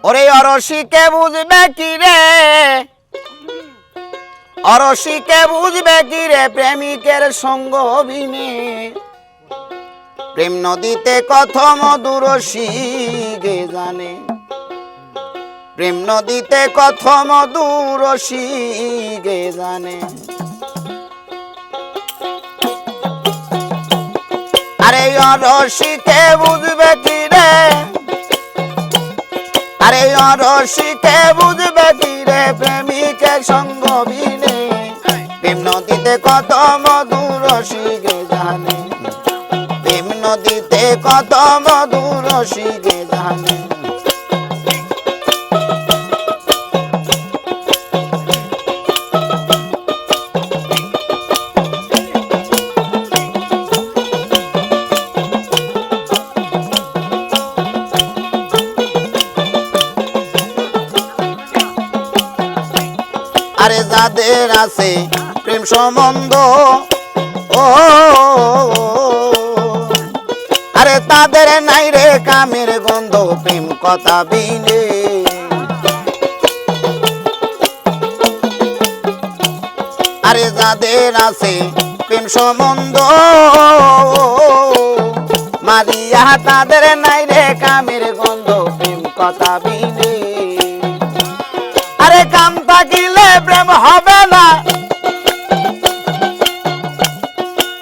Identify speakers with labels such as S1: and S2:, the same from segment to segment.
S1: ওরে অরসিকে বুঝবে কি রে, অরসিকে বুঝবে কি রে, প্রেমিকের সঙ্গ বিনে প্রেম নদীতে কত মধুর রসিকে জানে, প্রেম নদীতে কত মধুর রসিকে জানে। আরে অরসিকে বুঝবে কি রে, আরে অরসিকে বুঝবে কি রে, প্রেমিকের সঙ্গ বিনে প্রেম নদীতে কত মধুর রসিকে জানে, প্রেম নদীতে কত মধুর রসিকে জানে। আরে যাদের আছে প্রেম সম্বন্ধ, ও আরে তাদের নাই রে কামের গন্ধ প্রেম কথা বিনে। আরে যাদের আছে প্রেম সম্বন্ধ মারিয়া, তাদের নাই রে কামের গন্ধ প্রেম কথা বিনে। আরে কাম থাকিলে প্রেম হবে না,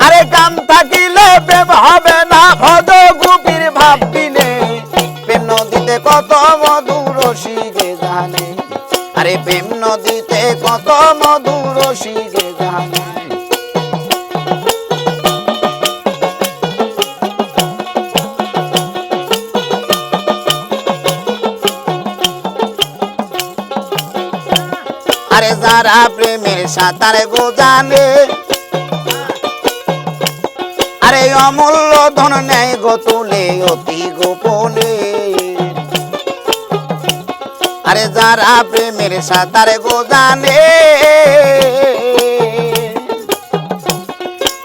S1: আরে কাম থাকিলে প্রেম হবে না, ভজ গুপির ভাব বিনে প্রেম নদীতে কত মধুর রসিকে জানে, আরে প্রেম নদীতে কত মধুর রসিকে জানে। আরে যারা প্রেমের সাঁতারে গো জানে, আরে অমূল্য ধন নেয় গো তুলে অতি গোপনে। আরে যারা প্রেমের সাঁতারে গো জানে,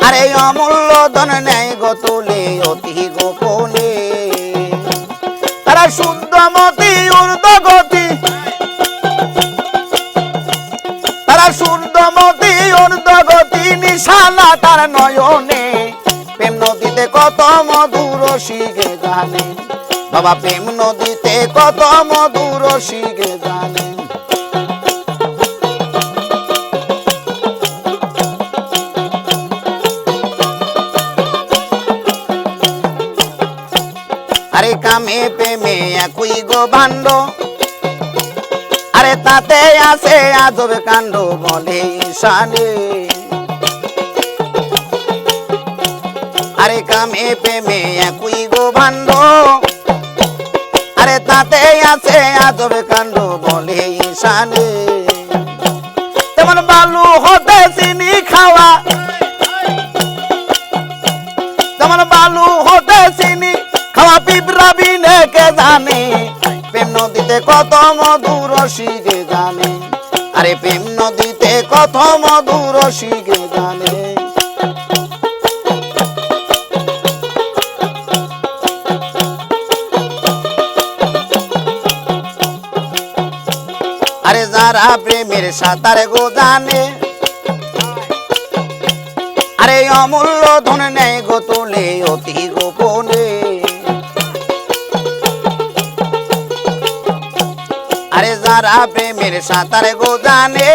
S1: আরে অমূল্য ধন নেয় গো তুলে অতি গোপনে। তারা শুদ্ধমতি ঊর্ধ্বগতি, তারা শুদ্ধমতি ঊর্ধ্বগতি, নিশানা তার নয়নে প্রেম নদীতে কত মধুর রসিকে জানে, বাবা প্রেম নদীতে কত মধুর রসিকে জানে। আরে কামে প্রেমে একই গো ভাণ্ড, আরে তাতে আছে আজব কাণ্ড বলে ঈশানে। আরে কামে প্রেমে একই গো ভাণ্ড, আরে তাতে আছে আজব কাণ্ড বলে ঈশানে। তেমন বালু হতে চিনি খাওয়া, তেমন বালু হতে চিনি খাওয়া, পিঁপড়া বিনে কে জানে প্রেম নদীতে কত মধুর রসিকে জানে, আরে প্রেম নদীতে কত মধুর রসিকে জানে। আরে যারা প্রেমের সাঁতারে গো জানে, আরে অমূল্য ধন নেয় গো তুলে অতি গোপনে। আরে যারা প্রেমের সাঁতারে গো জানে,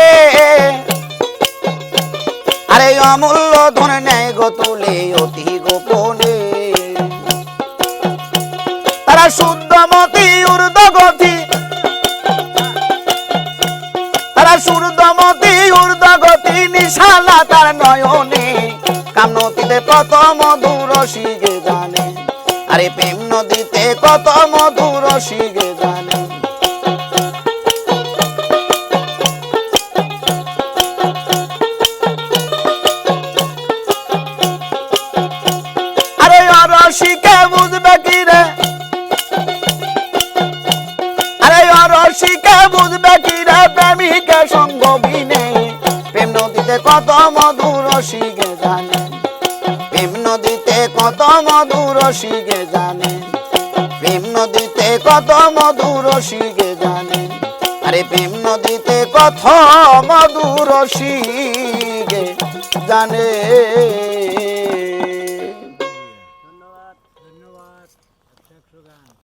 S1: আরে অমূল্য ধন নেয় গো তুলে অতি গোপনে। তারা শুদ্ধমতি ঊর্ধ্বগতি, তারা শুদ্ধমতি ঊর্ধ্বগতি, নিশানা তার নয়নে কাম নদীতে কত মধুর রসিকে জানে, আরে প্রেম নদীতে কত মধুর রসিকে জানে। আরে অরসিকে বুঝবে কি রে, আরে অরসিকে বুঝবে কি রে, প্রেমিকের সঙ্গ বিনে প্রেম নদীতে কত মধুর রসিকে জানে, প্রেম নদীতে কত মধুর রসিকে জানে, প্রেম নদীতে কত মধুর রসিকে জানে আরে প্রেম নদীতে কত মধুর রসিকে জানে